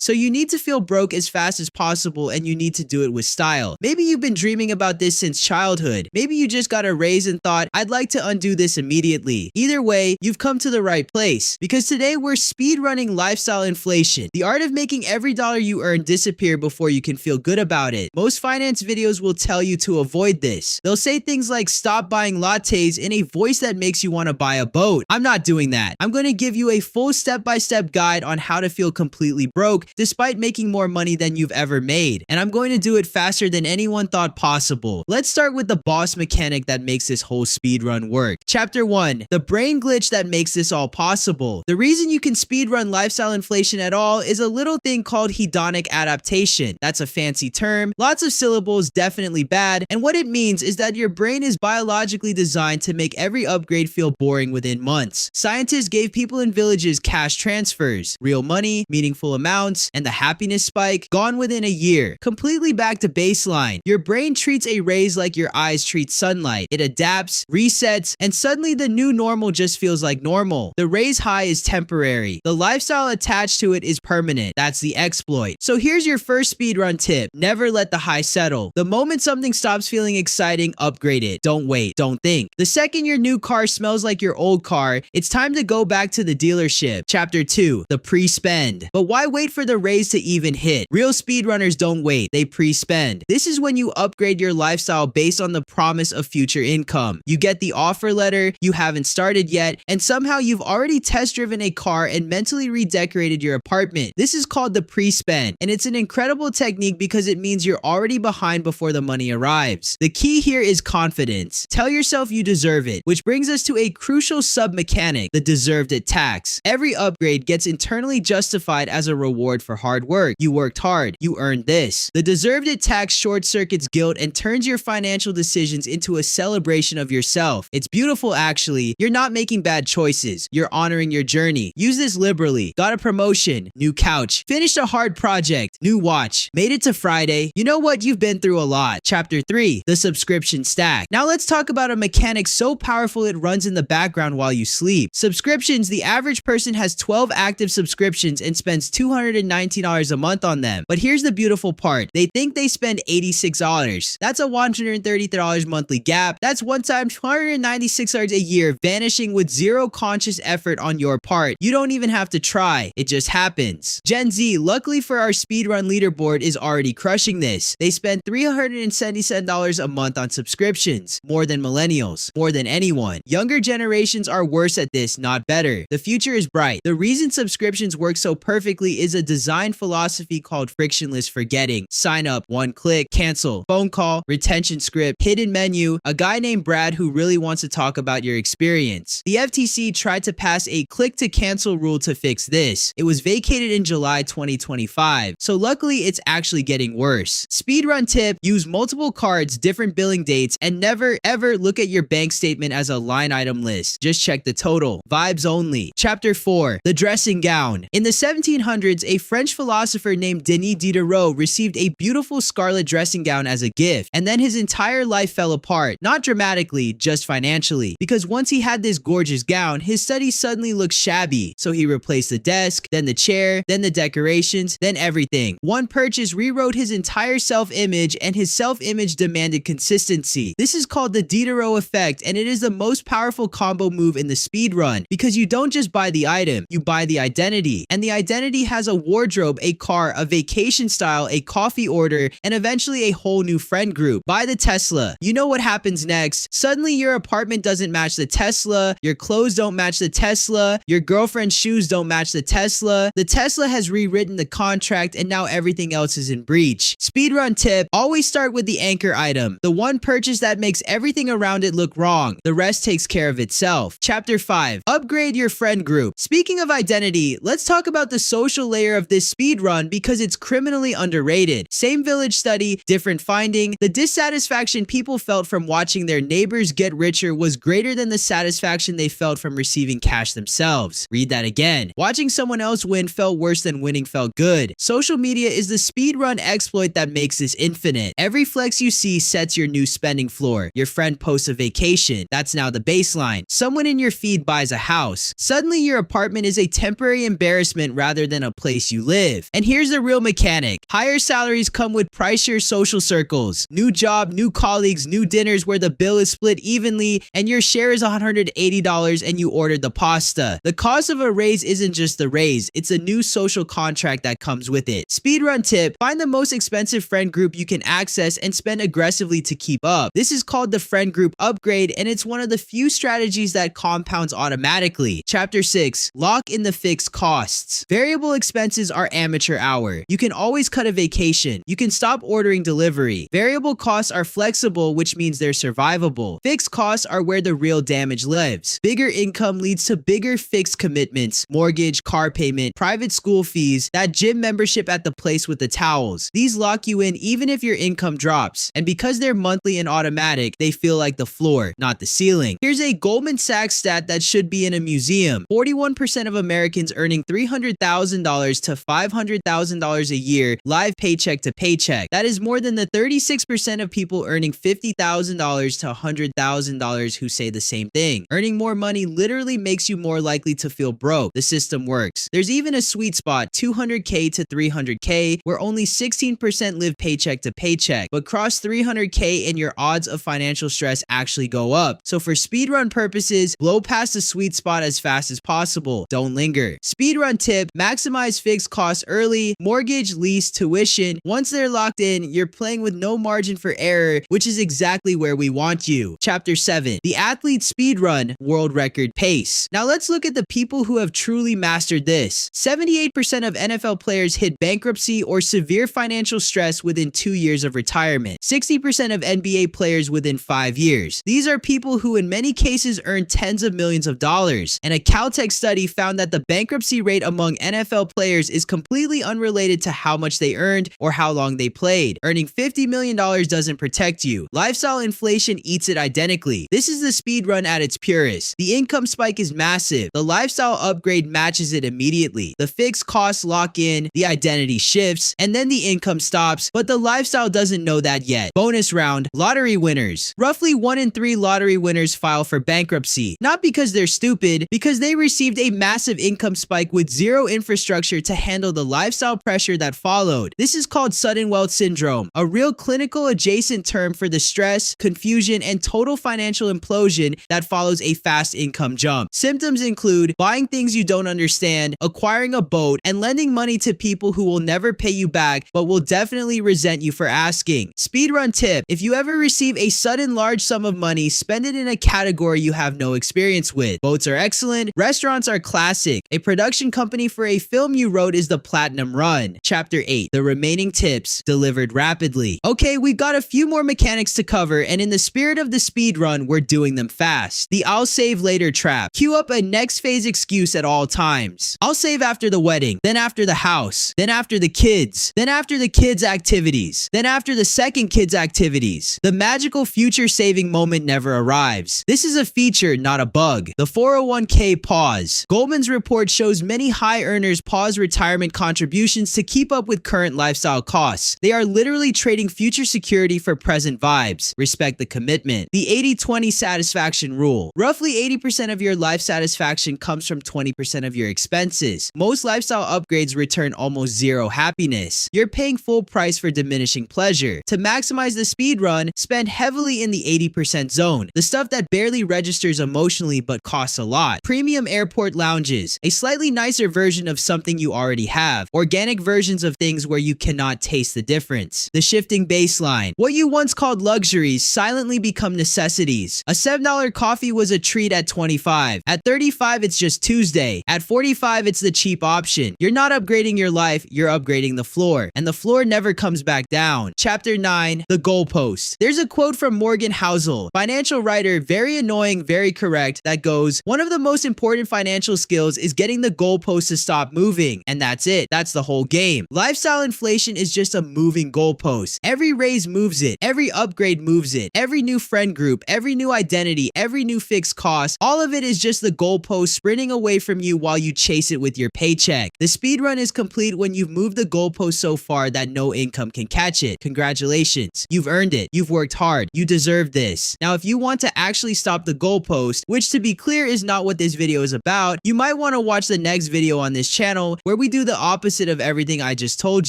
So you need to feel broke as fast as possible, and you need to do it with style. Maybe you've been dreaming about this since childhood. Maybe you just got a raise and thought, I'd like to undo this immediately. Either way, you've come to the right place, because today we're speedrunning lifestyle inflation, the art of making every dollar you earn disappear before you can feel good about it. Most finance videos will tell you to avoid this. They'll say things like stop buying lattes in a voice that makes you want to buy a boat. I'm not doing that. I'm going to give you a full step-by-step guide on how to feel completely broke despite making more money than you've ever made. And I'm going to do it faster than anyone thought possible. Let's start with the boss mechanic that makes this whole speedrun work. Chapter 1. The brain glitch that makes this all possible. The reason you can speedrun lifestyle inflation at all is a little thing called hedonic adaptation. That's a fancy term, lots of syllables, definitely bad, and what it means is that your brain is biologically designed to make every upgrade feel boring within months. Scientists gave people in villages cash transfers, real money, meaningful amounts, and the happiness spike gone within a year, completely back to baseline. Your brain treats a raise like your eyes treat sunlight. It adapts, resets, and suddenly the new normal just feels like normal. The raise high is temporary. The lifestyle attached to it is permanent. That's the exploit. So here's your first speedrun tip. Never let the high settle. The moment something stops feeling exciting, upgrade it. Don't wait. Don't think. The second your new car smells like your old car, it's time to go back to the dealership. Chapter 2. The pre-spend. But why wait for the raise to even hit? Real speedrunners don't wait. They pre-spend. This is when you upgrade your lifestyle based on the promise of future income. You get the offer letter, you haven't started yet, and somehow you've already test driven a car and mentally redecorated your apartment. This is called the pre-spend, and it's an incredible technique because it means you're already behind before the money arrives. The key here is confidence. Tell yourself you deserve it, which brings us to a crucial sub-mechanic, the deserved it tax. Every upgrade gets internally justified as a reward for hard work. You worked hard, you earned this. The deserved it tax short-circuits guilt and turns your financial decisions into a celebration of yourself. It's beautiful actually. You're not making bad choices. You're honoring your journey. Use this liberally. Got a promotion, new couch, finished a hard project, new watch, made it to Friday. You know what? You've been through a lot. Chapter 3. The subscription stack. Now let's talk about a mechanic so powerful it runs in the background while you sleep. Subscriptions. The average person has 12 active subscriptions and spends $219 a month on them. But here's the beautiful part. They think they spend $86. That's a $130 monthly gap. That's one time $296 a year vanishing with zero conscious effort on your part. You don't even have to try. It just happens. Gen Z, luckily for our speedrun leaderboard, is already crushing this. They spend $377 a month on subscriptions. More than millennials. More than anyone. Younger generations are worse at this, not better. The future is bright. The reason subscriptions work so perfectly is a design philosophy called frictionless forgetting. Sign up, one click, cancel, phone call, retention script, hidden menu, a guy named Brad who really wants to talk about your experience. The FTC tried to pass a click to cancel rule to fix this. It was vacated in July 2025. So luckily it's actually getting worse. Speedrun tip, use multiple cards, different billing dates, and never ever look at your bank statement as a line item list. Just check the total. Vibes only. Chapter 4. The dressing gown. In the 1700s, a French philosopher named Denis Diderot received a beautiful scarlet dressing gown as a gift, and then his entire life fell apart. Not dramatically, just financially. Because once he had this gorgeous gown, his studies suddenly looked shabby. So he replaced the desk, then the chair, then the decorations, then everything. One purchase rewrote his entire self-image, and his self-image demanded consistency. This is called the Diderot Effect, and it is the most powerful combo move in the speedrun, because you don't just buy the item, you buy the identity. And the identity has a wardrobe, a car, a vacation style, a coffee order, and eventually a whole new friend group. Buy the Tesla. You know what happens next. Suddenly your apartment doesn't match the Tesla, your clothes don't match the Tesla, your girlfriend's shoes don't match the Tesla. The Tesla has rewritten the contract, and now everything else is in breach. Speedrun tip, always start with the anchor item, the one purchase that makes everything around it look wrong. The rest takes care of itself. Chapter 5. Upgrade your friend group. Speaking of identity, let's talk about the social layer of this speedrun because it's criminally underrated. Same village study, different finding. The dissatisfaction people felt from watching their neighbors get richer was greater than the satisfaction they felt from receiving cash themselves. Read that again. Watching someone else win felt worse than winning felt good. Social media is the speedrun exploit that makes this infinite. Every flex you see sets your new spending floor. Your friend posts a vacation. That's now the baseline. Someone in your feed buys a house. Suddenly your apartment is a temporary embarrassment rather than a place makes you live. And here's the real mechanic. Higher salaries come with pricier social circles. New job, new colleagues, new dinners where the bill is split evenly and your share is $180 and you ordered the pasta. The cost of a raise isn't just the raise, it's a new social contract that comes with it. Speedrun tip: find the most expensive friend group you can access and spend aggressively to keep up. This is called the friend group upgrade, and it's one of the few strategies that compounds automatically. Chapter 6. Lock in the fixed costs. Variable expenses are amateur hour. You can always cut a vacation. You can stop ordering delivery. Variable costs are flexible, which means they're survivable. Fixed costs are where the real damage lives. Bigger income leads to bigger fixed commitments: mortgage, car payment, private school fees, that gym membership at the place with the towels. These lock you in even if your income drops. And because they're monthly and automatic, they feel like the floor, not the ceiling. Here's a Goldman Sachs stat that should be in a museum. 41% of Americans earning $300,000 to $500,000 a year live paycheck to paycheck. That is more than the 36% of people earning $50,000 to $100,000 who say the same thing. Earning more money literally makes you more likely to feel broke. The system works. There's even a sweet spot, $200K to $300K, where only 16% live paycheck to paycheck. But cross $300K and your odds of financial stress actually go up. So for speedrun purposes, blow past the sweet spot as fast as possible. Don't linger. Speedrun tip: maximize fixed costs early. Mortgage, lease, tuition. Once they're locked in, you're playing with no margin for error, which is exactly where we want you. Chapter 7. The athlete speedrun world record pace. Now let's look at the people who have truly mastered this. 78% of NFL players hit bankruptcy or severe financial stress within 2 years of retirement. 60% of NBA players within 5 years. These are people who in many cases earn tens of millions of dollars. And a Caltech study found that the bankruptcy rate among NFL players is completely unrelated to how much they earned or how long they played. Earning $50 million doesn't protect you. Lifestyle inflation eats it identically. This is the speedrun at its purest. The income spike is massive. The lifestyle upgrade matches it immediately. The fixed costs lock in, the identity shifts, and then the income stops, but the lifestyle doesn't know that yet. Bonus round: lottery winners. Roughly 1 in 3 lottery winners file for bankruptcy. Not because they're stupid, because they received a massive income spike with zero infrastructure to handle the lifestyle pressure that followed. This is called sudden wealth syndrome, a real clinical adjacent term for the stress, confusion, and total financial implosion that follows a fast income jump. Symptoms include buying things you don't understand, acquiring a boat, and lending money to people who will never pay you back but will definitely resent you for asking. Speedrun tip: if you ever receive a sudden large sum of money, spend it in a category you have no experience with. Boats are excellent, restaurants are classic. A production company for a film you wrote is the platinum run. Chapter 8. The remaining tips delivered rapidly. Okay, we've got a few more mechanics to cover, and in the spirit of the speedrun, we're doing them fast. The I'll save later trap. Cue up a next phase excuse at all times. I'll save after the wedding, then after the house, then after the kids, then after the kids' activities, then after the second kid's activities. The magical future saving moment never arrives. This is a feature, not a bug. The 401k pause. Goldman's report shows many high earners pause retirement contributions to keep up with current lifestyle costs. They are literally trading future security for present vibes. Respect the commitment. The 80-20 satisfaction rule. Roughly 80% of your life satisfaction comes from 20% of your expenses. Most lifestyle upgrades return almost zero happiness. You're paying full price for diminishing pleasure. To maximize the speed run, spend heavily in the 80% zone. The stuff that barely registers emotionally but costs a lot. Premium airport lounges. A slightly nicer version of something you already have. Organic versions of things where you cannot taste the difference. The shifting baseline. What you once called luxuries silently become necessities. A $7 coffee was a treat at 25. At 35, it's just Tuesday. At 45, it's the cheap option. You're not upgrading your life, you're upgrading the floor. And the floor never comes back down. Chapter 9. The Goalpost. There's a quote from Morgan Housel, financial writer, very annoying, very correct, that goes, "One of the most important financial skills is getting the goalpost to stop moving." And that's it. That's the whole game. Lifestyle inflation is just a moving goalpost. Every raise moves it. Every upgrade moves it. Every new friend group, every new identity, every new fixed cost, all of it is just the goalpost sprinting away from you while you chase it with your paycheck. The speedrun is complete when you've moved the goalpost so far that no income can catch it. Congratulations. You've earned it. You've worked hard. You deserve this. Now, if you want to actually stop the goalpost, which to be clear is not what this video is about, you might want to watch the next video on this channel where we we do the opposite of everything I just told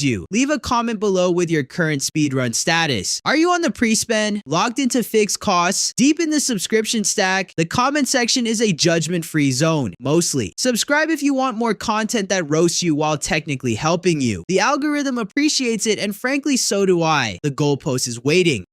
you? Leave a comment below with your current speedrun status. Are you on the pre-spend, locked into fixed costs, deep in the subscription stack? The comment section is a judgment-free zone, mostly. Subscribe if you want more content that roasts you while technically helping you. The algorithm appreciates it, and frankly, so do I. The goalpost is waiting.